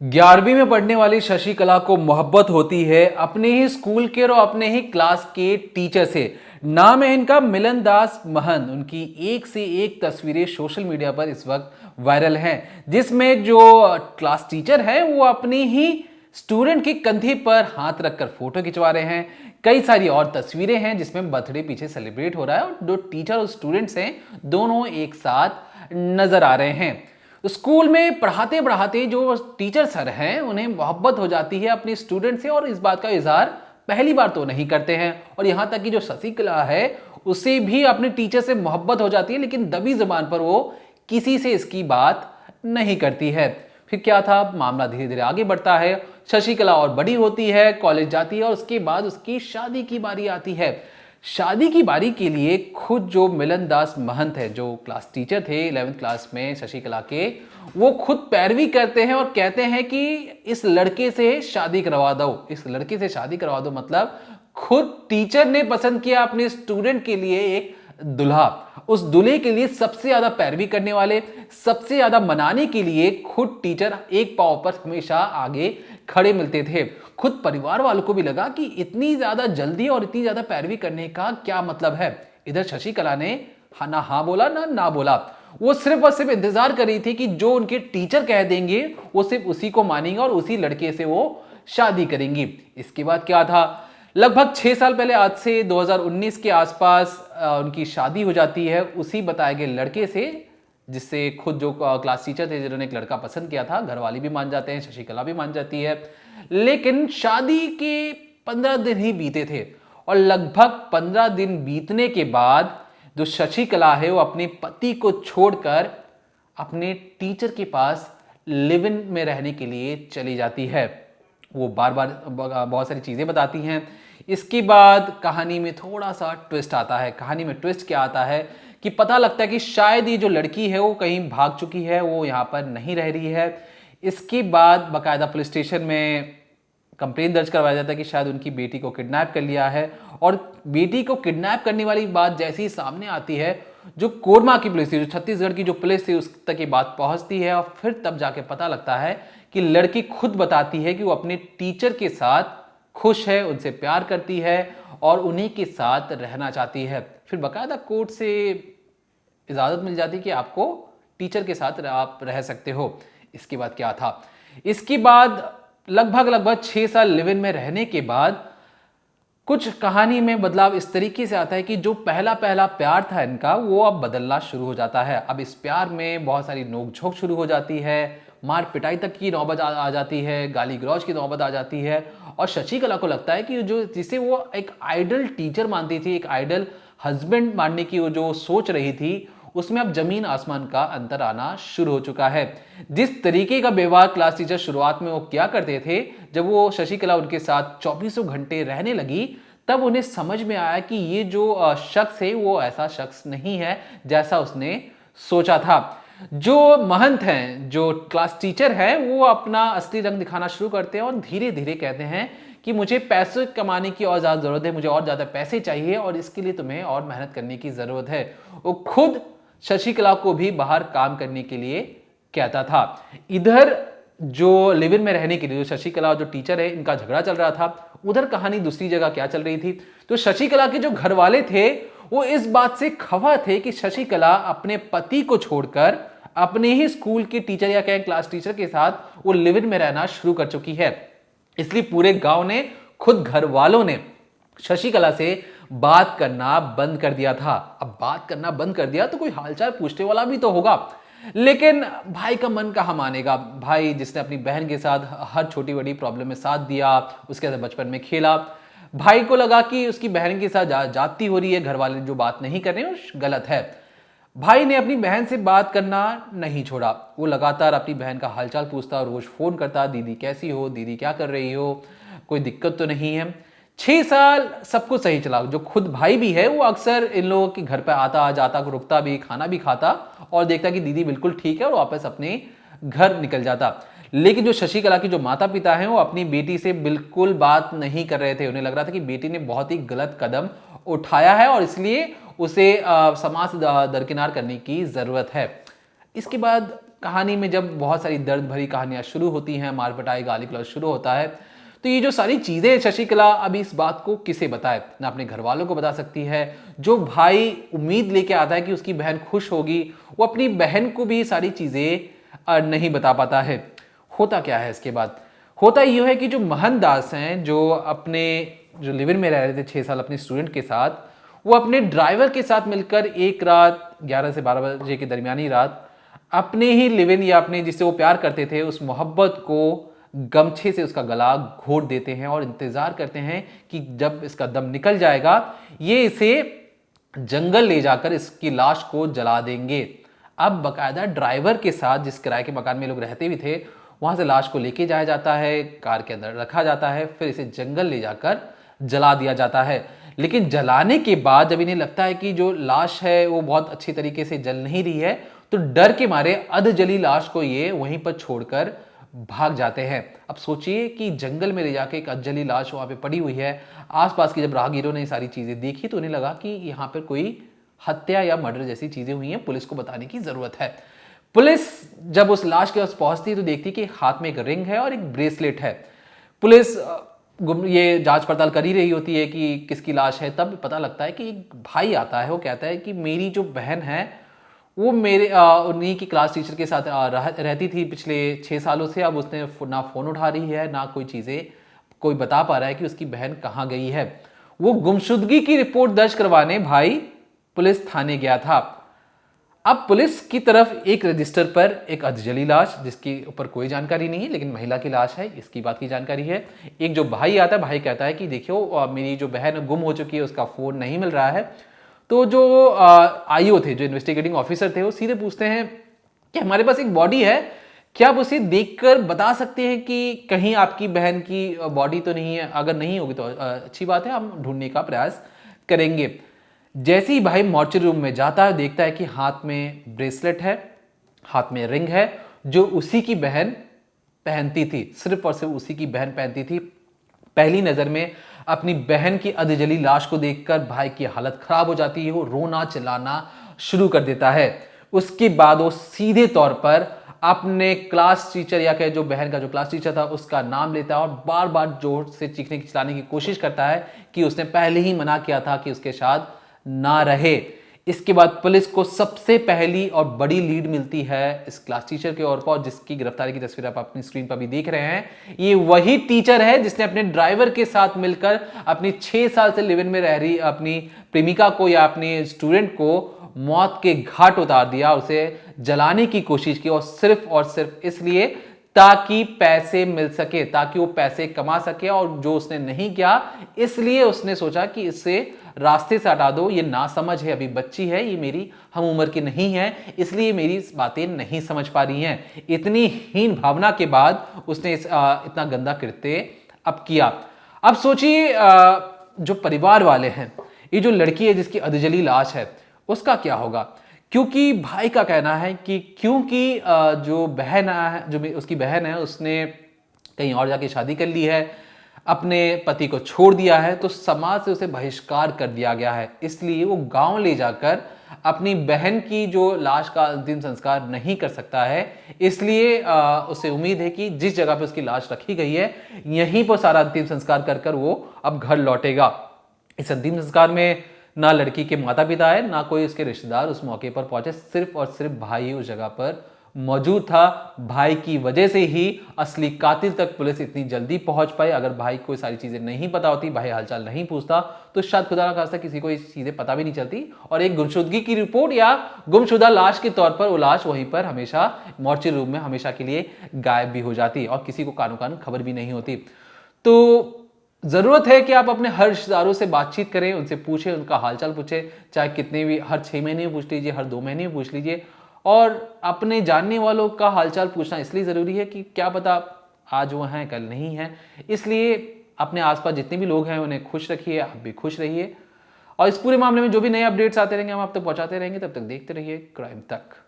11वीं में पढ़ने वाली शशिकला को मोहब्बत होती है अपने ही स्कूल के और अपने ही क्लास के टीचर से। नाम है इनका मिलन दास महंत। उनकी एक से एक तस्वीरें सोशल मीडिया पर इस वक्त वायरल हैं, जिसमें जो क्लास टीचर है वो अपनी ही स्टूडेंट के कंधे पर हाथ रखकर फोटो खिंचवा रहे हैं। कई सारी और तस्वीरें हैं जिसमें बर्थडे पीछे सेलिब्रेट हो रहा है और जो टीचर और स्टूडेंट्स हैं दोनों एक साथ नजर आ रहे हैं। स्कूल में पढ़ाते पढ़ाते जो टीचर सर हैं उन्हें मोहब्बत हो जाती है अपने स्टूडेंट से और इस बात का इजहार पहली बार तो नहीं करते हैं। और यहाँ तक कि जो शशिकला है उसे भी अपने टीचर से मोहब्बत हो जाती है, लेकिन दबी जुबान पर वो किसी से इसकी बात नहीं करती है। फिर क्या था, मामला धीरे धीरे आगे बढ़ता है। शशिकला और बड़ी होती है, कॉलेज जाती है और उसके बाद उसकी शादी की बारी आती है। शादी की बारी के लिए खुद जो मिलन दास महंत है, जो क्लास टीचर थे 11वीं क्लास में शशिकला के, वो खुद पैरवी करते हैं और कहते हैं कि इस लड़के से शादी करवा दो, इस लड़के से शादी करवा दो। मतलब खुद टीचर ने पसंद किया अपने स्टूडेंट के लिए एक दुल्हा। उस दूल्हे के लिए सबसे ज्यादा पैरवी करने वाले, सबसे ज्यादा मनाने के लिए खुद टीचर एक पांव पर हमेशा आगे खड़े मिलते थे। खुद परिवार वालों को भी लगा कि इतनी ज्यादा जल्दी और इतनी ज्यादा पैरवी करने का क्या मतलब है। इधर शशिकला ने ना हाँ बोला ना बोला। वो सिर्फ और सिर्फ इंतजार कर रही थी कि जो उनके टीचर कह देंगे वो सिर्फ उसी को मानेंगे और उसी लड़के से वो शादी करेंगी। इसके बाद क्या था, लगभग 6 साल पहले, आज से 2019 के आसपास उनकी शादी हो जाती है उसी बताए गए लड़के से, जिससे खुद जो क्लास टीचर थे जिन्होंने एक लड़का पसंद किया था, घर वाले भी मान जाते हैं, शशिकला भी मान जाती है। लेकिन शादी के 15 दिन ही बीते थे और लगभग 15 दिन बीतने के बाद जो शशिकला है वो अपने पति को छोड़कर अपने टीचर के पास लिव इन में रहने के लिए चली जाती है। वो बार बार बहुत सारी चीज़ें बताती हैं। इसके बाद कहानी में थोड़ा सा ट्विस्ट आता है। कहानी में ट्विस्ट क्या आता है कि पता लगता है कि शायद ये जो लड़की है वो कहीं भाग चुकी है, वो यहाँ पर नहीं रह रही है। इसके बाद बाकायदा पुलिस स्टेशन में कंप्लेन दर्ज करवाया जाता है कि शायद उनकी बेटी को किडनैप कर लिया है। और बेटी को किडनैप करने वाली बात जैसे ही सामने आती है, जो कोरमा की पुलिस थी, जो छत्तीसगढ़ की जो पुलिस थी, उस तक ये बात पहुंचती है और फिर तब जाके पता लगता है कि लड़की खुद बताती है कि वो अपने टीचर के साथ खुश है, उनसे प्यार करती है और उन्हीं के साथ रहना चाहती है। फिर बाकायदा कोर्ट से इजाजत मिल जाती है कि आपको टीचर के साथ आप रह सकते हो। इसके बाद क्या था, इसके बाद लगभग 6 साल लिव इन में रहने के बाद कुछ कहानी में बदलाव इस तरीके से आता है कि जो पहला प्यार था इनका वो अब बदलना शुरू हो जाता है। अब इस प्यार में बहुत सारी नोकझोंक शुरू हो जाती है, मार पिटाई तक की नौबत आ जाती है, गाली गलौज की नौबत आ जाती है। और शशिकला को लगता है कि जो जिसे वो एक आइडल टीचर मानती थी, एक आइडल हस्बैंड मानने की वो जो सोच रही थी, उसमें अब जमीन आसमान का अंतर आना शुरू हो चुका है। जिस तरीके का व्यवहार क्लास टीचर शुरुआत में वो क्या करते थे, जब वो शशिकला उनके साथ 24 घंटे रहने लगी, तब उन्हें समझ में आया कि ये जो शख्स है वो ऐसा शख्स नहीं है जैसा उसने सोचा था। जो महंत हैं, जो क्लास टीचर हैं, वो अपना असली रंग दिखाना शुरू करते हैं और धीरे धीरे कहते हैं कि मुझे पैसे कमाने की और ज्यादा जरूरत है, मुझे और ज्यादा पैसे चाहिए और इसके लिए तुम्हें और मेहनत करने की जरूरत है। वो खुद शशिकला को भी बाहर काम करने के लिए कहता था। इधर जो लिव इन में रहने के लिए जो शशिकला और जो टीचर है इनका झगड़ा चल रहा था, उधर कहानी दूसरी जगह क्या चल रही थी। तो शशिकला के जो घर वाले थे वो इस बात से खफा थे कि शशिकला अपने पति को छोड़कर अपने ही स्कूल के टीचर या कहें क्लास टीचर के साथ वो लिव इन में रहना शुरू कर चुकी है। इसलिए पूरे गांव ने, खुद घर वालों ने शशिकला से बात करना बंद कर दिया था। अब बात करना बंद कर दिया तो कोई हालचाल पूछने वाला भी तो होगा, लेकिन भाई का मन कहाँ मानेगा। भाई जिसने अपनी बहन के साथ हर छोटी बड़ी प्रॉब्लम में साथ दिया, उसके साथ बचपन में खेला, भाई को लगा कि उसकी बहन के साथ जाती हो रही है, घर वाले जो बात नहीं कर रहे हैं गलत है। भाई ने अपनी बहन से बात करना नहीं छोड़ा। वो लगातार अपनी बहन का हालचाल पूछता, रोज फोन करता, दीदी कैसी हो, दीदी क्या कर रही हो, कोई दिक्कत तो नहीं है। 6 साल सब कुछ सही चला। जो खुद भाई भी है वो अक्सर इन लोगों के घर पे आता जाता, रुकता भी, खाना भी खाता और देखता कि दीदी बिल्कुल ठीक है और वापस अपने घर निकल जाता। लेकिन जो शशिकला की जो माता पिता हैं वो अपनी बेटी से बिल्कुल बात नहीं कर रहे थे। उन्हें लग रहा था कि बेटी ने बहुत ही गलत कदम उठाया है और इसलिए उसे समाज से दरकिनार करने की जरूरत है। इसके बाद कहानी में जब बहुत सारी दर्द भरी कहानियां शुरू होती हैं, मार पिटाई गाली गलौज शुरू होता है, तो ये जो सारी चीज़ें शशिकला अब इस बात को किसे बताए, ना अपने घर वालों को बता सकती है। जो भाई उम्मीद लेके आता है कि उसकी बहन खुश होगी, वो अपनी बहन को भी सारी चीज़ें नहीं बता पाता है। होता क्या है इसके बाद? होता ये है कि जो महन दास हैं, जो अपने जो लिव इन में रह रहे थे 6 साल अपने स्टूडेंट के साथ, वो अपने ड्राइवर के साथ मिलकर एक रात 11 से 12 बजे की दरमियानी रात अपने ही लिव इन या अपने जिससे वो प्यार करते थे उस मोहब्बत को गमछे से उसका गला घोट देते हैं और इंतजार करते हैं कि जब इसका दम निकल जाएगा ये इसे जंगल ले जाकर इसकी लाश को जला देंगे। अब बकायदा ड्राइवर के साथ, जिस किराए के मकान में लोग रहते भी थे, वहां से लाश को लेके जाया जाता है, कार के अंदर रखा जाता है, फिर इसे जंगल ले जाकर जला दिया जाता है। लेकिन जलाने के बाद जब इन्हें लगता है कि जो लाश है वो बहुत अच्छी तरीके से जल नहीं रही है, तो डर के मारे अध जली लाश को ये वहीं पर छोड़कर भाग जाते हैं। अब सोचिए कि जंगल में ले जाके एक अधजली लाश वहां पे पड़ी हुई है। आसपास की जब राहगीरों ने ये सारी चीजें देखी तो उन्हें लगा कि यहाँ पर कोई हत्या या मर्डर जैसी चीजें हुई हैं, पुलिस को बताने की जरूरत है। पुलिस जब उस लाश के पास पहुंचती तो देखती कि हाथ में एक रिंग है और एक ब्रेसलेट है। पुलिस ये जांच पड़ताल कर ही रही होती है कि किसकी लाश है। तब पता लगता है कि एक भाई आता है, वो कहता है कि मेरी जो बहन है वो मेरे उन्हीं की क्लास टीचर के साथ रहती थी पिछले 6 सालों से। अब उसने ना फ़ोन उठा रही है, ना कोई चीज़ें कोई बता पा रहा है कि उसकी बहन कहाँ गई है। वो गुमशुदगी की रिपोर्ट दर्ज करवाने भाई पुलिस थाने गया था। अब पुलिस की तरफ एक रजिस्टर पर एक अधजली लाश, जिसके ऊपर कोई जानकारी नहीं है, लेकिन महिला की लाश है, इसकी बात की जानकारी है। एक जो भाई आता है, भाई कहता है कि देखियो मेरी जो बहन गुम हो चुकी है, उसका फ़ोन नहीं मिल रहा है। तो जो आईओ थे, जो इन्वेस्टिगेटिंग ऑफिसर थे, वो सीधे पूछते हैं कि हमारे पास एक बॉडी है, क्या आप उसे देखकर बता सकते हैं कि कहीं आपकी बहन की बॉडी तो नहीं है? अगर नहीं होगी तो अच्छी बात है, हम ढूंढने का प्रयास करेंगे। जैसे ही भाई मॉर्चरी रूम में जाता है, देखता है कि हाथ में ब्रेसलेट है, हाथ में रिंग है, जो उसी की बहन पहनती थी, सिर्फ और सिर्फ उसी की बहन पहनती थी। पहली नजर में अपनी बहन की अधजली लाश को देखकर भाई की हालत खराब हो जाती है, वो रोना चिल्लाना शुरू कर देता है। उसके बाद वो सीधे तौर पर अपने क्लास टीचर या कहे जो बहन का जो क्लास टीचर था उसका नाम लेता है और बार बार जोर से चीखने चिल्लाने की कोशिश करता है कि उसने पहले ही मना किया था कि उसके साथ ना रहे। इसके बाद पुलिस को सबसे पहली और बड़ी लीड मिलती है इस क्लास टीचर के ओर पर, जिसकी गिरफ्तारी की तस्वीर आप अपनी स्क्रीन पर भी देख रहे हैं। ये वही टीचर है जिसने अपने ड्राइवर के साथ मिलकर अपनी 6 साल से लिव इन में रह रही अपनी प्रेमिका को या अपने स्टूडेंट को मौत के घाट उतार दिया, उसे जलाने की कोशिश की, और सिर्फ इसलिए ताकि पैसे मिल सके, ताकि वो पैसे कमा सके। और जो उसने नहीं किया, इसलिए उसने सोचा कि इससे रास्ते से हटा दो, ये नासमझ है, अभी बच्ची है, ये मेरी हम उम्र की नहीं है, इसलिए मेरी बातें नहीं समझ पा रही हैं। इतनी हीन भावना के बाद उसने इतना गंदा कृत्य अब किया। अब सोचिए जो परिवार वाले हैं, ये जो लड़की है जिसकी अधजली लाश है, उसका क्या होगा? क्योंकि भाई का कहना है कि क्योंकि जो बहन है, जो उसकी बहन है, उसने कहीं और जाके शादी कर ली है, अपने पति को छोड़ दिया है, तो समाज से उसे बहिष्कार कर दिया गया है। इसलिए वो गांव ले जाकर अपनी बहन की जो लाश का अंतिम संस्कार नहीं कर सकता है। इसलिए उसे उम्मीद है कि जिस जगह पे उसकी लाश रखी गई है, यहीं पर सारा अंतिम संस्कार कर कर वो अब घर लौटेगा। इस अंतिम संस्कार में ना लड़की के माता पिता है, ना कोई उसके रिश्तेदार उस मौके पर पहुंचे, सिर्फ और सिर्फ भाई उस जगह पर मौजूद था। भाई की वजह से ही असली कातिल तक पुलिस इतनी जल्दी पहुंच पाई। अगर भाई को सारी चीजें नहीं पता होती, भाई हालचाल नहीं पूछता, तो शायद खुदा ना खास्ता किसी को ये चीजें पता भी नहीं चलती और एक गुमशुदगी की रिपोर्ट या गुमशुदा लाश के तौर पर वो लाश वहीं पर हमेशा मॉर्चरी रूम में हमेशा के लिए गायब भी हो जाती और किसी को कानो कान खबर भी नहीं होती। तो जरूरत है कि आप अपने हर रिश्तेदारों से बातचीत करें, उनसे पूछें, उनका हालचाल पूछें, चाहे कितने भी, हर 6 महीने में पूछ लीजिए, हर 2 महीने में पूछ लीजिए। और अपने जानने वालों का हालचाल पूछना इसलिए ज़रूरी है कि क्या पता आज वो हैं कल नहीं हैं। इसलिए अपने आसपास जितने भी लोग हैं उन्हें खुश रखिए, आप भी खुश रहिए। और इस पूरे मामले में जो भी नए अपडेट्स आते रहेंगे हम आप तक पहुंचाते रहेंगे। तब तक देखते रहिए क्राइम तक।